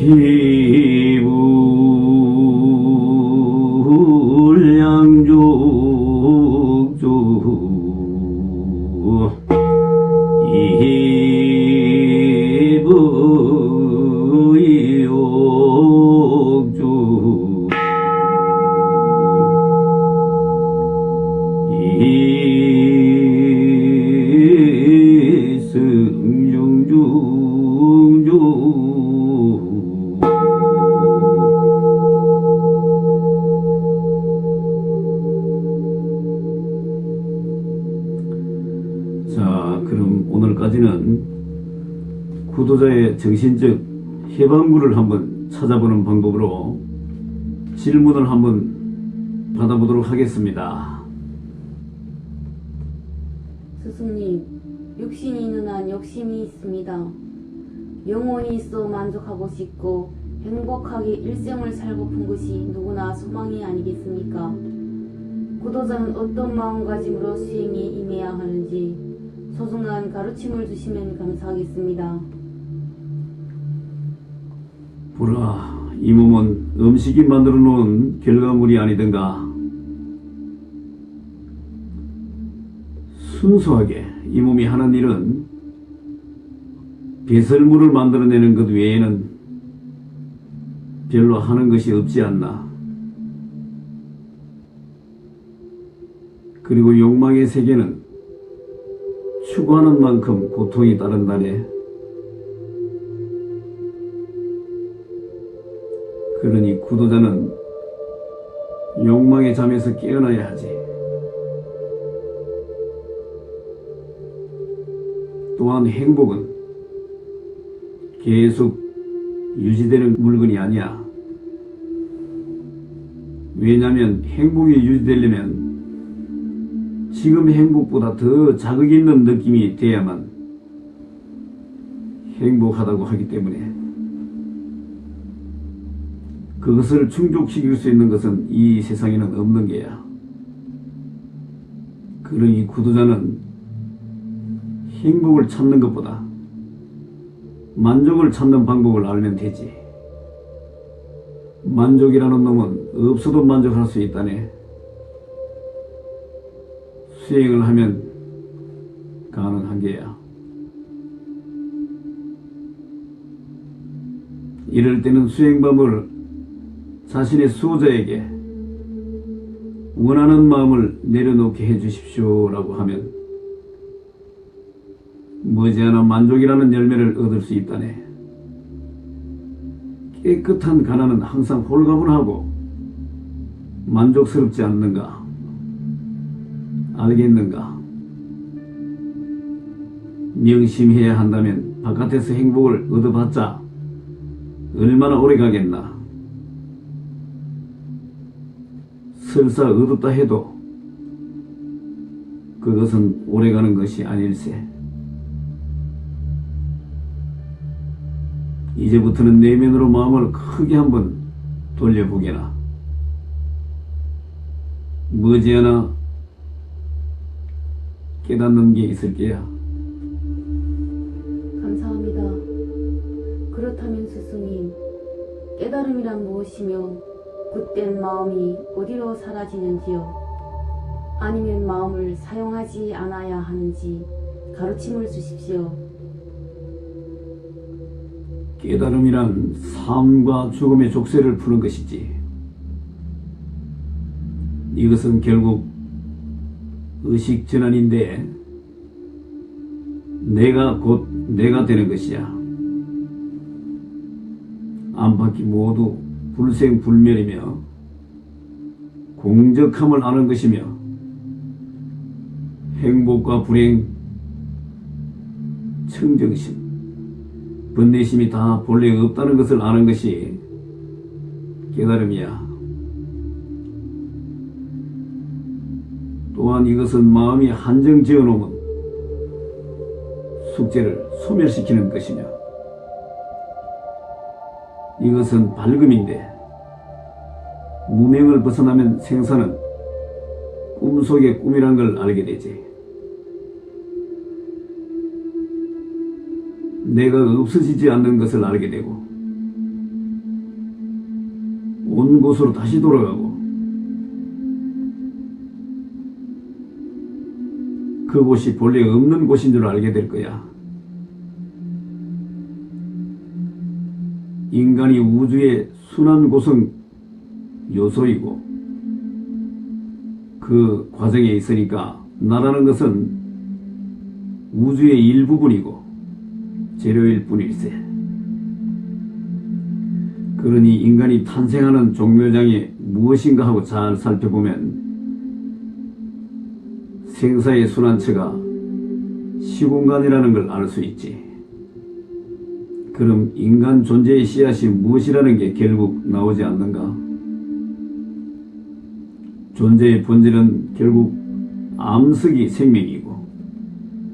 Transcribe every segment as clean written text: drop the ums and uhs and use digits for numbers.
희불양족조 이부욕조 이승중중조 자, 그럼 오늘까지는 구도자의 정신적 해방구를 한번 찾아보는 방법으로 질문을 한번 받아보도록 하겠습니다. 스승님, 육신이 있는 한 욕심이 있습니다. 영혼이 있어 만족하고 싶고 행복하게 일생을 살고픈 것이 누구나 소망이 아니겠습니까? 구도자는 어떤 마음가짐으로 수행에 임해야 하는지 소중한 가르침을 주시면 감사하겠습니다. 보라, 이 몸은 음식이 만들어 놓은 결과물이 아니던가. 순수하게 이 몸이 하는 일은 배설물을 만들어내는 것 외에는 별로 하는 것이 없지 않나. 그리고 욕망의 세계는 추구하는 만큼 고통이 따른다네. 그러니 구도자는 욕망의 잠에서 깨어나야 하지. 또한 행복은 계속 유지되는 물건이 아니야. 왜냐하면 행복이 유지되려면 지금 행복보다 더 자극 있는 느낌이 돼야만 행복하다고 하기 때문에 그것을 충족시킬 수 있는 것은 이 세상에는 없는 게야. 그러니 구도자는 행복을 찾는 것보다 만족을 찾는 방법을 알면 되지. 만족이라는 놈은 없어도 만족할 수 있다네. 수행을 하면 가능한 게야. 이럴 때는 수행법을 자신의 수호자에게 원하는 마음을 내려놓게 해주십시오 라고 하면 머지않아 만족이라는 열매를 얻을 수 있다네. 깨끗한 가난은 항상 홀가분하고 만족스럽지 않는가? 알겠는가? 명심해야 한다면 바깥에서 행복을 얻어봤자 얼마나 오래 가겠나? 설사 얻었다 해도 그것은 오래가는 것이 아닐세. 이제부터는 내면으로 마음을 크게 한번 돌려보게나. 머지않아 깨닫는 게 있을 게야. 감사합니다. 그렇다면 스승님, 깨달음이란 무엇이며 굳된 마음이 어디로 사라지는지요? 아니면 마음을 사용하지 않아야 하는지 가르침을 주십시오. 깨달음이란 삶과 죽음의 족쇄를 푸는 것이지. 이것은 결국 의식전환인데 내가 곧 내가 되는 것이야. 안팎이 모두 불생불멸이며 공적함을 아는 것이며 행복과 불행, 청정심, 번뇌심이 다 본래 없다는 것을 아는 것이 깨달음이야. 또한 이것은 마음이 한정 지어놓은 숙제를 소멸시키는 것이며 이것은 밝음인데 무명을 벗어나면 생사는 꿈속의 꿈이란 걸 알게 되지. 내가 없어지지 않는 것을 알게 되고 온 곳으로 다시 돌아가고 그곳이 본래 없는 곳인 줄 알게 될 거야. 인간이 우주의 순환 고성 요소이고 그 과정에 있으니까 나라는 것은 우주의 일부분이고 재료일 뿐일세. 그러니 인간이 탄생하는 종묘장이 무엇인가 하고 잘 살펴보면 생사의 순환체가 시공간이라는 걸 알 수 있지. 그럼 인간 존재의 씨앗이 무엇이라는 게 결국 나오지 않는가? 존재의 본질은 결국 암석이 생명이고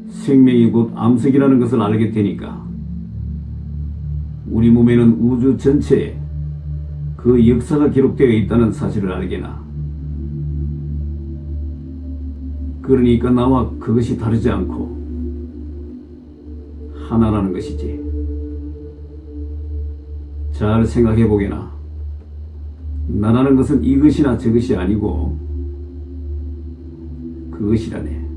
생명이 곧 암석이라는 것을 알게 되니까 우리 몸에는 우주 전체에 그 역사가 기록되어 있다는 사실을 알게나. 그러니까 나와 그것이 다르지 않고 하나라는 것이지. 잘 생각해 보게나. 나라는 것은 이것이나 저것이 아니고 그것이라네.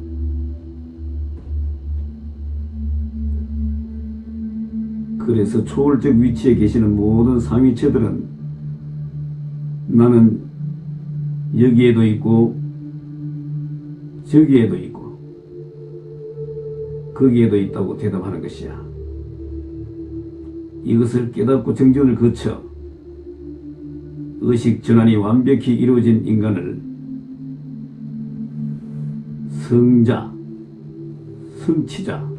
그래서 초월적 위치에 계시는 모든 상위체들은 나는 여기에도 있고 저기에도 있고 거기에도 있다고 대답하는 것이야. 이것을 깨닫고 정전을 거쳐 의식 전환이 완벽히 이루어진 인간을 성자, 성취자,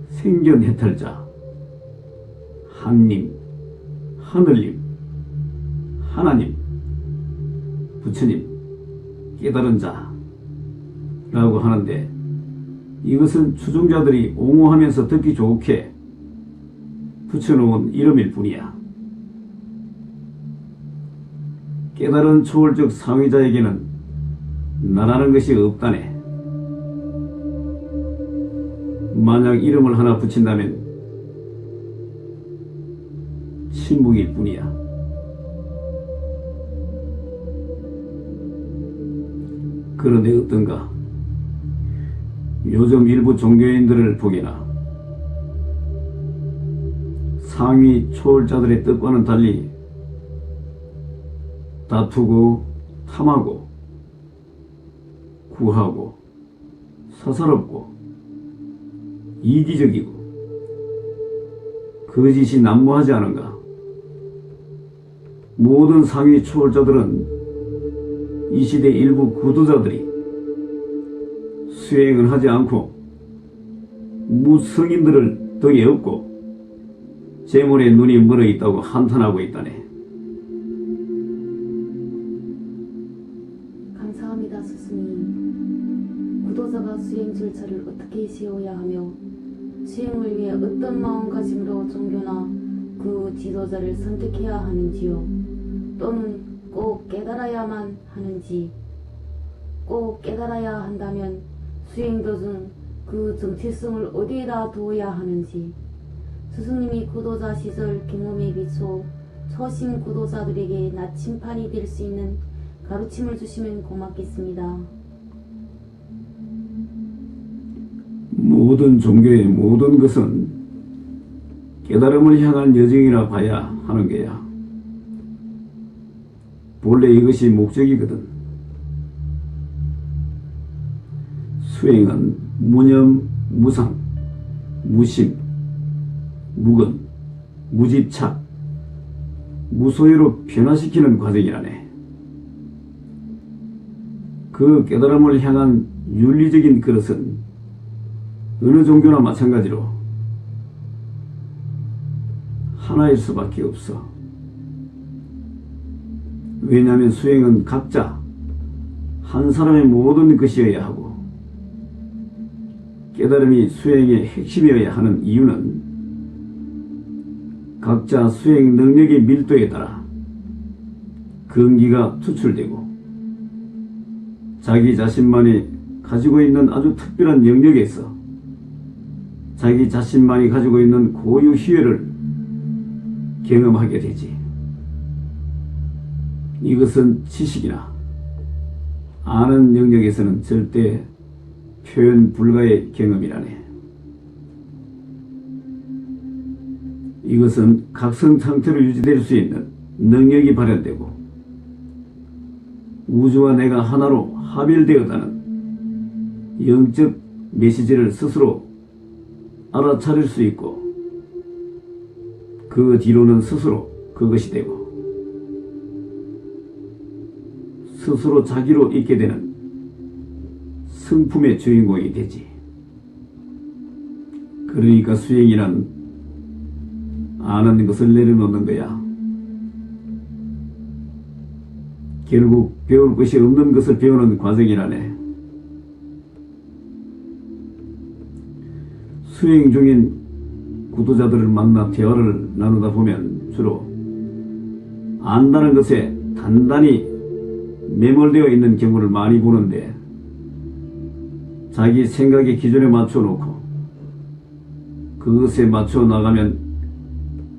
생전해탈자, 한님, 하늘님, 하나님, 부처님, 깨달은 자라고 하는데 이것은 추종자들이 옹호하면서 듣기 좋게 붙여놓은 이름일 뿐이야. 깨달은 초월적 상위자에게는 나라는 것이 없다네. 만약 이름을 하나 붙인다면 침묵일 뿐이야. 그런데 어떤가? 요즘 일부 종교인들을 보게나 상위 초월자들의 뜻과는 달리 다투고 탐하고 구하고 사사롭고 이기적이고 거짓이 난무하지 않은가? 모든 상위 초월자들은 이 시대 일부 구도자들이 수행을 하지 않고 무성인들을 덕에 업고 재물에 눈이 멀어 있다고 한탄하고 있다네. 감사합니다, 스승님. 구도자가 수행 절차를 어떻게 세워야 하며 수행을 위해 어떤 마음가짐으로 종교나 그 지도자를 선택해야 하는지요? 또는 꼭 깨달아야만 하는지, 꼭 깨달아야 한다면 수행 도중 그 정체성을 어디에다 두어야 하는지, 스승님이 구도자 시절 경험에 비춰 초심 구도자들에게 나침판이 될 수 있는 가르침을 주시면 고맙겠습니다. 모든 종교의 모든 것은 깨달음을 향한 여정이라 봐야 하는 거야. 본래 이것이 목적이거든. 수행은 무념, 무상, 무심, 무근, 무집착, 무소유로 변화시키는 과정이라네. 그 깨달음을 향한 윤리적인 그릇은 어느 종교나 마찬가지로 하나일 수밖에 없어. 왜냐하면 수행은 각자 한 사람의 모든 것이어야 하고 깨달음이 수행의 핵심이어야 하는 이유는 각자 수행 능력의 밀도에 따라 근기가 투출되고 자기 자신만이 가지고 있는 아주 특별한 영역에서 자기 자신만이 가지고 있는 고유 희열을 경험하게 되지. 이것은 지식이나 아는 영역에서는 절대 표현 불가의 경험이라네. 이것은 각성 상태로 유지될 수 있는 능력이 발현되고 우주와 내가 하나로 합일되었다는 영적 메시지를 스스로 알아차릴 수 있고 그 뒤로는 스스로 그것이 되고 스스로 자기로 있게 되는 성품의 주인공이 되지. 그러니까 수행이란 아는 것을 내려놓는 거야. 결국 배울 것이 없는 것을 배우는 과정이라네. 수행 중인 구도자들을 만나 대화를 나누다 보면 주로 안다는 것에 단단히 매몰되어 있는 경우를 많이 보는데 자기 생각의 기준에 맞춰 놓고 그것에 맞춰 나가면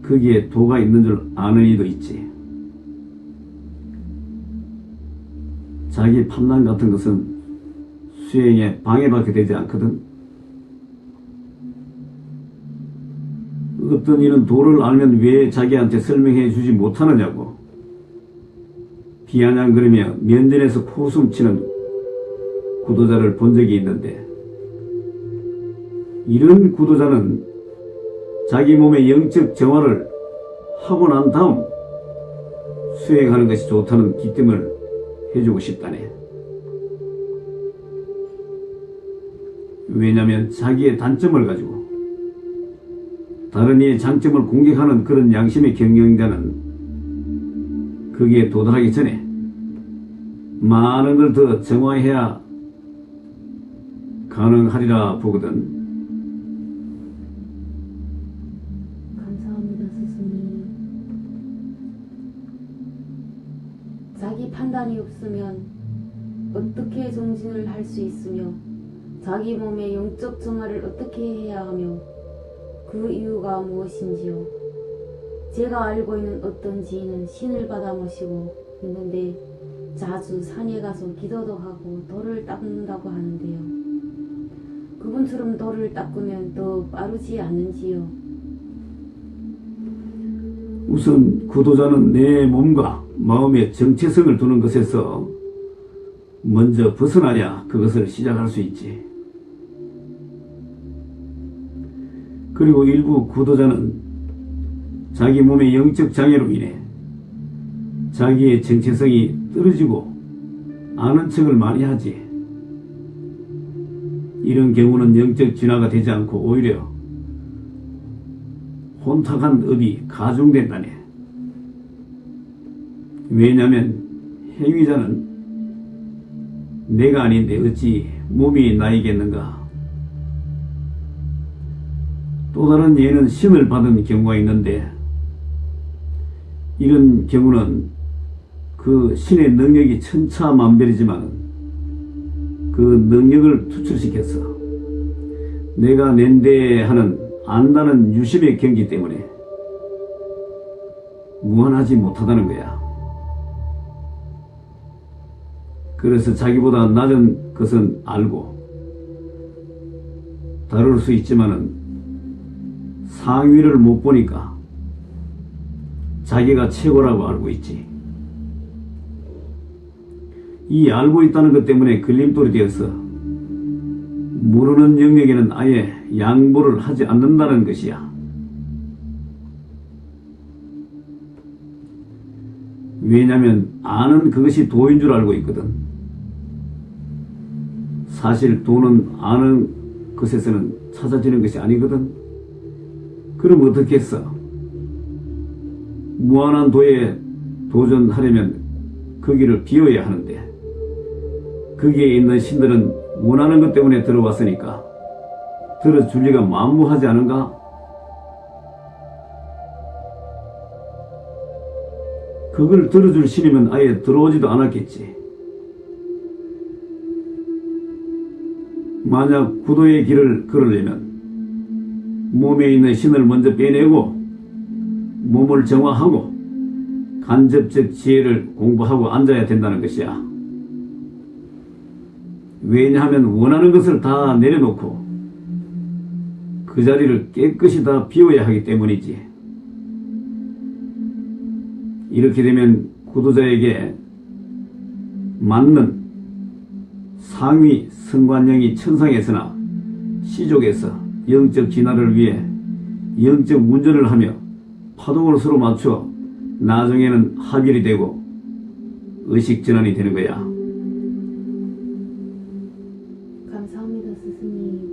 거기에 도가 있는 줄 아는 이도 있지. 자기 판단 같은 것은 수행에 방해받게 되지 않거든. 어떤 이는 도를 알면 왜 자기한테 설명해 주지 못하느냐고 비아냥거리며 면전에서 코숨치는 구도자를 본 적이 있는데, 이런 구도자는 자기 몸의 영적 정화를 하고 난 다음 수행하는 것이 좋다는 기뜸을 해주고 싶다네. 왜냐하면 자기의 단점을 가지고 다른 이의 장점을 공격하는 그런 양심의 경영자는 거기에 도달하기 전에 많은 걸 더 정화해야 가능하리라 보거든. 감사합니다, 스승님. 자기 판단이 없으면 어떻게 정진을 할 수 있으며 자기 몸의 영적 정화를 어떻게 해야 하며 그 이유가 무엇인지요. 제가 알고 있는 어떤 지인은 신을 받아 모시고 있는데 자주 산에 가서 기도도 하고 돌을 닦는다고 하는데요. 그분처럼 돌을 닦으면 더 빠르지 않는지요? 우선 구도자는 내 몸과 마음의 정체성을 두는 것에서 먼저 벗어나야 그것을 시작할 수 있지. 그리고 일부 구도자는 자기 몸의 영적 장애로 인해 자기의 정체성이 떨어지고 아는 척을 많이 하지. 이런 경우는 영적 진화가 되지 않고 오히려 혼탁한 업이 가중된다네. 왜냐하면 행위자는 내가 아닌데 어찌 몸이 나이겠는가. 또 다른 예는 신을 받은 경우가 있는데 이런 경우는 그 신의 능력이 천차만별이지만 그 능력을 투출시켜서 내가 낸데 하는 안다는 유심의 경기 때문에 무한하지 못하다는 거야. 그래서 자기보다 낮은 것은 알고 다룰 수 있지만은 상위를 못 보니까 자기가 최고라고 알고 있지. 이 알고 있다는 것 때문에 걸림돌이 되어서 모르는 영역에는 아예 양보를 하지 않는다는 것이야. 왜냐하면 아는 그것이 도인 줄 알고 있거든. 사실 도는 아는 것에서는 찾아지는 것이 아니거든. 그럼 어떻게 했어? 무한한 도에 도전하려면 거기를 비워야 하는데 거기에 있는 신들은 원하는 것 때문에 들어왔으니까 들어줄 리가 만무하지 않은가? 그걸 들어줄 신이면 아예 들어오지도 않았겠지. 만약 구도의 길을 걸으려면 몸에 있는 신을 먼저 빼내고 몸을 정화하고 간접적 지혜를 공부하고 앉아야 된다는 것이야. 왜냐하면 원하는 것을 다 내려놓고 그 자리를 깨끗이 다 비워야 하기 때문이지. 이렇게 되면 구도자에게 맞는 상위 성관령이 천상에서나 시족에서 영적 진화를 위해 영적 운전을 하며 파동을 서로 맞춰 나중에는 합일이 되고 의식전환이 되는 거야. 감사합니다, 스승님.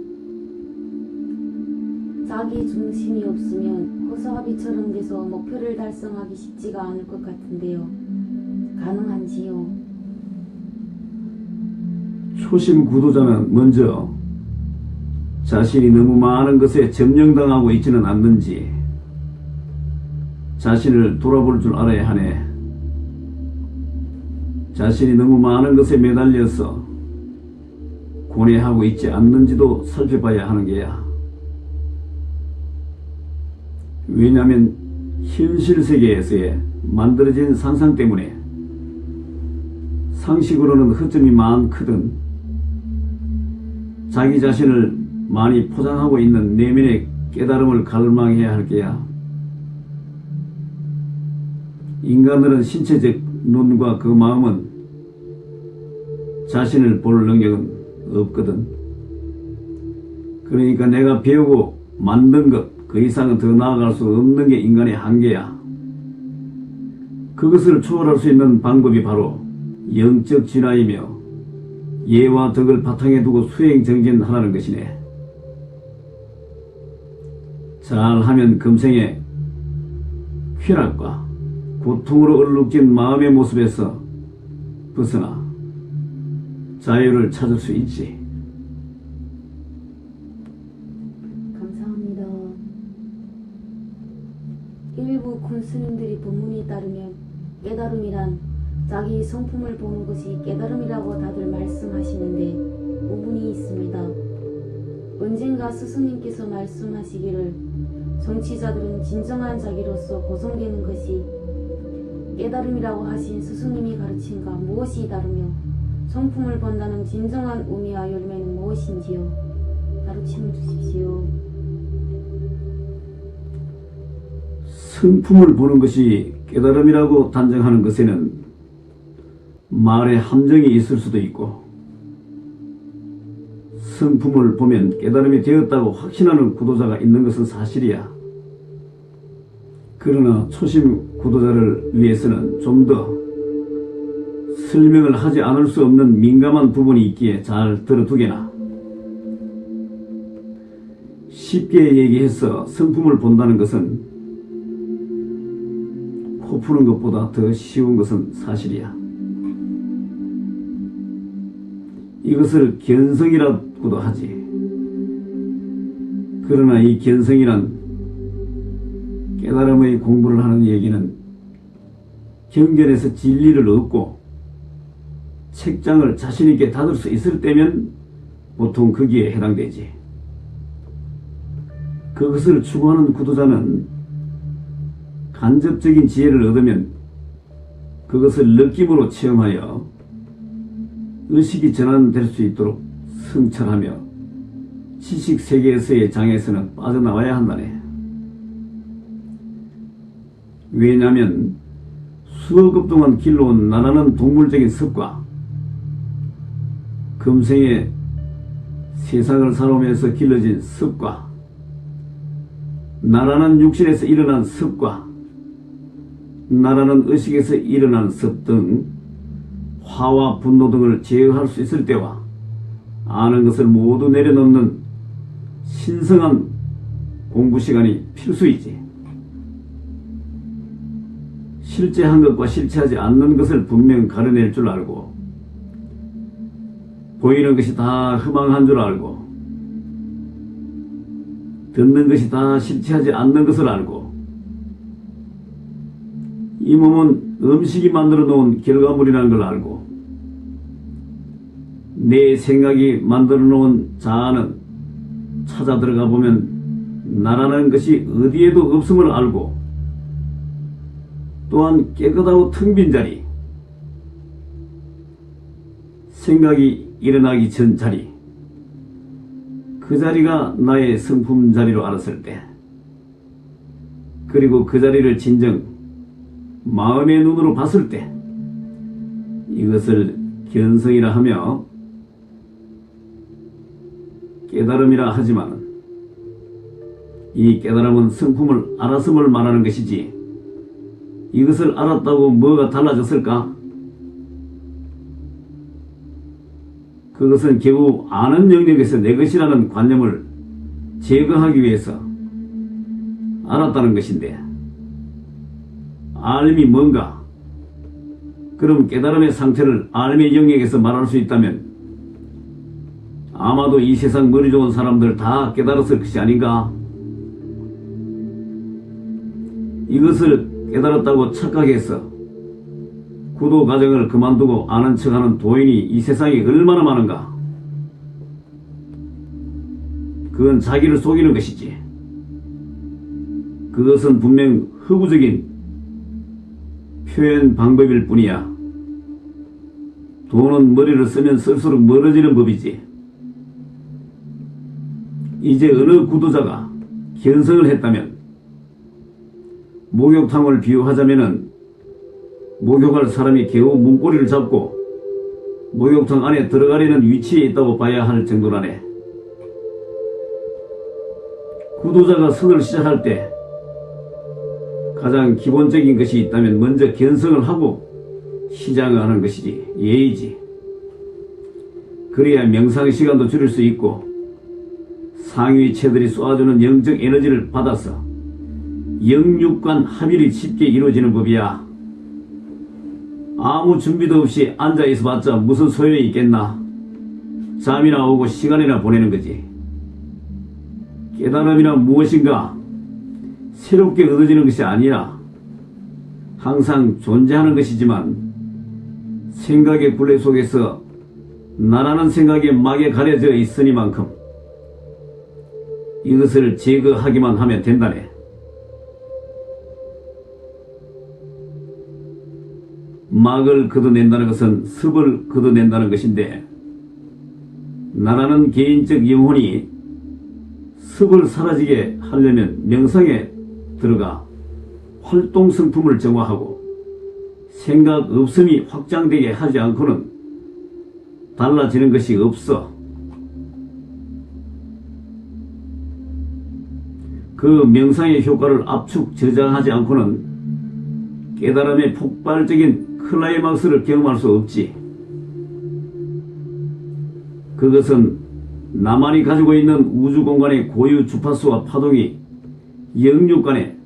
자기 중심이 없으면 허수아비처럼 돼서 목표를 달성하기 쉽지가 않을 것 같은데요. 가능한지요? 초심 구도자는 먼저 자신이 너무 많은 것에 점령당하고 있지는 않는지 자신을 돌아볼 줄 알아야 하네. 자신이 너무 많은 것에 매달려서 고뇌하고 있지 않는지도 살펴봐야 하는 게야. 왜냐하면 현실 세계에서의 만들어진 상상 때문에 상식으로는 허점이 많거든 자기 자신을 많이 포장하고 있는 내면의 깨달음을 갈망해야 할 게야. 인간들은 신체적 눈과 그 마음은 자신을 볼 능력은 없거든. 그러니까 내가 배우고 만든 것 그 이상은 더 나아갈 수 없는 게 인간의 한계야. 그것을 초월할 수 있는 방법이 바로 영적 진화이며 예와 덕을 바탕에 두고 수행정진하라는 것이네. 잘하면 금생에 쾌락과 고통으로 얼룩진 마음의 모습에서 벗어나 자유를 찾을 수 있지. 감사합니다. 일부 군스님들이 본문에 따르면 깨달음이란 자기 성품을 보는 것이 깨달음이라고 다들 말씀하시는데 의문이 있습니다. 언젠가 스승님께서 말씀하시기를 정치자들은 진정한 자기로서 고성되는 것이 깨달음이라고 하신 스승님이 가르친가 무엇이 다르며 성품을 본다는 진정한 의미와 열매는 무엇인지요? 가르침을 주십시오. 성품을 보는 것이 깨달음이라고 단정하는 것에는 말에 함정이 있을 수도 있고 성품을 보면 깨달음이 되었다고 확신하는 구도자가 있는 것은 사실이야. 그러나 초심 구도자를 위해서는 좀 더 설명을 하지 않을 수 없는 민감한 부분이 있기에 잘 들어두게나. 쉽게 얘기해서 성품을 본다는 것은 코 푸는 것보다 더 쉬운 것은 사실이야. 이것을 견성이라고도 하지. 그러나 이 견성이란 깨달음의 공부를 하는 얘기는 경전에서 진리를 얻고 책장을 자신있게 닫을 수 있을 때면 보통 거기에 해당되지. 그것을 추구하는 구도자는 간접적인 지혜를 얻으면 그것을 느낌으로 체험하여 의식이 전환될 수 있도록 성찰하며 지식세계에서의 장에서는 빠져나와야 한다네. 왜냐하면 수억급 동안 길러온 나라는 동물적인 습과 금생에 세상을 살아오면서 길러진 습과 나라는 육신에서 일어난 습과 나라는 의식에서 일어난 습 등 화와 분노 등을 제어할 수 있을 때와 아는 것을 모두 내려놓는 신성한 공부 시간이 필수이지. 실제한 것과 실체하지 않는 것을 분명 가려낼 줄 알고 보이는 것이 다 허망한 줄 알고 듣는 것이 다 실체하지 않는 것을 알고 이 몸은 음식이 만들어 놓은 결과물이라는 걸 알고 내 생각이 만들어 놓은 자아는 찾아 들어가 보면 나라는 것이 어디에도 없음을 알고 또한 깨끗하고 텅 빈 자리, 생각이 일어나기 전 자리, 그 자리가 나의 성품 자리로 알았을 때, 그리고 그 자리를 진정 마음의 눈으로 봤을 때, 이것을 견성이라 하며 깨달음이라 하지만, 이 깨달음은 성품을 알았음을 말하는 것이지, 이것을 알았다고 뭐가 달라졌을까? 그것은 겨우 아는 영역에서 내 것이라는 관념을 제거하기 위해서 알았다는 것인데, 알미 뭔가? 그럼 깨달음의 상태를 알미 영역에서 말할 수 있다면 아마도 이 세상 머리 좋은 사람들 다 깨달았을 것이 아닌가? 이것을 깨달았다고 착각해서 구도 과정을 그만두고 아는 척하는 도인이 이 세상에 얼마나 많은가? 그건 자기를 속이는 것이지. 그것은 분명 허구적인 표현 방법일 뿐이야. 돈은 머리를 쓰면 쓸수록 멀어지는 법이지. 이제 어느 구도자가 견성을 했다면, 목욕탕을 비유하자면은 목욕할 사람이 겨우 문고리를 잡고 목욕탕 안에 들어가려는 위치에 있다고 봐야 할 정도라네. 구도자가 선을 시작할 때 가장 기본적인 것이 있다면 먼저 견성을 하고 시작을 하는 것이지, 예의지. 그래야 명상 시간도 줄일 수 있고 상위체들이 쏘아주는 영적 에너지를 받아서 영육간 합일이 쉽게 이루어지는 법이야. 아무 준비도 없이 앉아있어봤자 무슨 소용이 있겠나. 잠이나 오고 시간이나 보내는 거지. 깨달음이란 무엇인가? 새롭게 얻어지는 것이 아니라 항상 존재하는 것이지만, 생각의 굴레 속에서 나라는 생각에 막에 가려져 있으니만큼 이것을 제거하기만 하면 된다네. 막을 걷어낸다는 것은 습을 걷어낸다는 것인데, 나라는 개인적 영혼이 습을 사라지게 하려면 명상에 들어가 활동 성품을 정화하고 생각 없음이 확장되게 하지 않고는 달라지는 것이 없어. 그 명상의 효과를 압축 저장하지 않고는 깨달음의 폭발적인 클라이막스를 경험할 수 없지. 그것은 나만이 가지고 있는 우주 공간의 고유 주파수와 파동이 영육 간의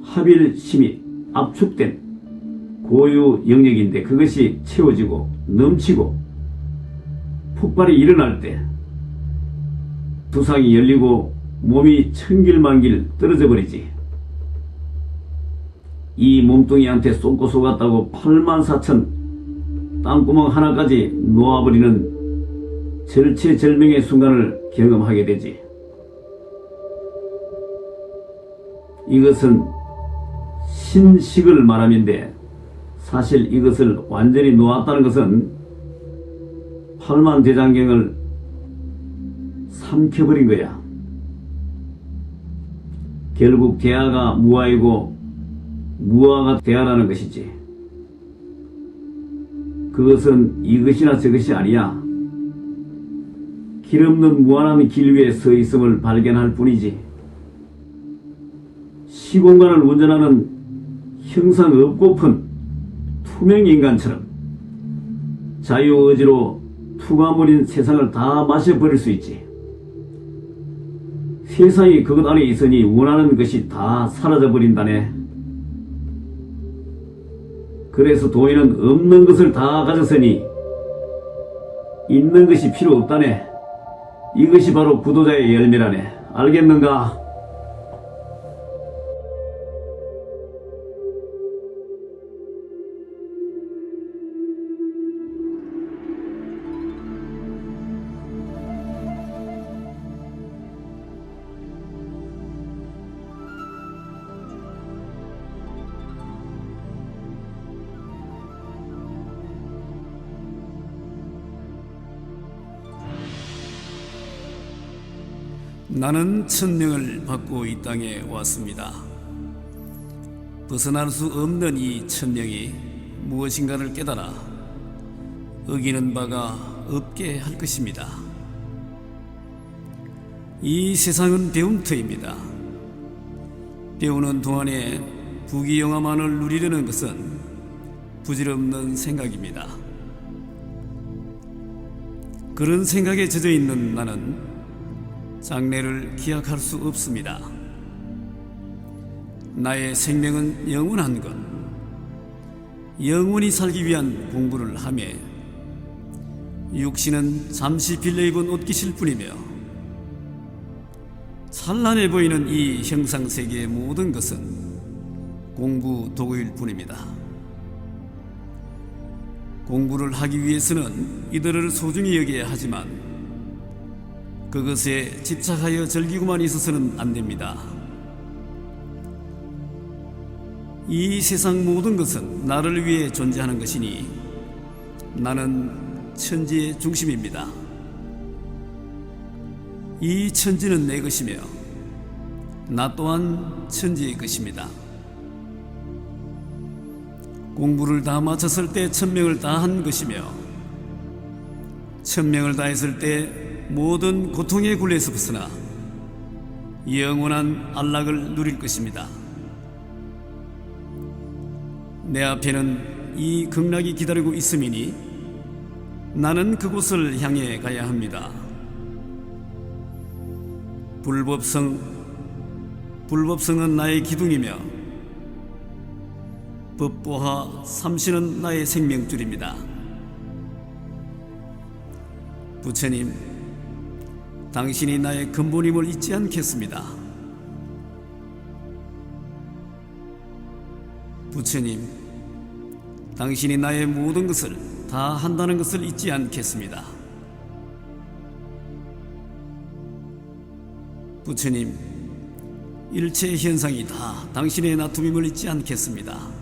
합일심이 압축된 고유 영역인데, 그것이 채워지고 넘치고 폭발이 일어날 때 두상이 열리고 몸이 천길만길 떨어져 버리지. 이 몸뚱이한테 쏟고 속았다고 84,000 땅구멍 하나까지 놓아버리는 절체절명의 순간을 경험하게 되지. 이것은 신식을 말함인데, 사실 이것을 완전히 놓았다는 것은 팔만대장경을 삼켜버린 거야. 결국 대하가 무아이고 무아가 대하라는 것이지. 그것은 이것이나 저것이 아니야. 길 없는 무한한 길 위에 서 있음을 발견할 뿐이지. 시공간을 운전하는 형상 없고픈 투명 인간처럼 자유의지로 투과물인 세상을 다 마셔버릴 수 있지. 세상이 그것 안에 있으니 원하는 것이 다 사라져버린다네. 그래서 도인은 없는 것을 다 가졌으니 있는 것이 필요 없다네. 이것이 바로 구도자의 열매라네. 알겠는가? 나는 천명을 받고 이 땅에 왔습니다. 벗어날 수 없는 이 천명이 무엇인가를 깨달아 어기는 바가 없게 할 것입니다. 이 세상은 배움터입니다. 배우는 동안에 부귀영화만을 누리려는 것은 부질없는 생각입니다. 그런 생각에 젖어 있는 나는 장래를 기약할 수 없습니다. 나의 생명은 영원한 것, 영원히 살기 위한 공부를 하며 육신은 잠시 빌려입은 옷깃일 뿐이며 찬란해 보이는 이 형상세계의 모든 것은 공부 도구일 뿐입니다. 공부를 하기 위해서는 이들을 소중히 여겨야 하지만 그것에 집착하여 즐기고만 있어서는 안 됩니다. 이 세상 모든 것은 나를 위해 존재하는 것이니 나는 천지의 중심입니다. 이 천지는 내 것이며 나 또한 천지의 것입니다. 공부를 다 마쳤을 때 천명을 다 한 것이며 천명을 다 했을 때 모든 고통의 굴레에서 벗어나 영원한 안락을 누릴 것입니다. 내 앞에는 이 극락이 기다리고 있음이니 나는 그곳을 향해 가야 합니다. 불법성은 나의 기둥이며 법보화 삼신은 나의 생명줄입니다. 부처님, 당신이 나의 근본임을 잊지 않겠습니다. 부처님, 당신이 나의 모든 것을 다 한다는 것을 잊지 않겠습니다. 부처님, 일체 현상이 다 당신의 나툼임을 잊지 않겠습니다.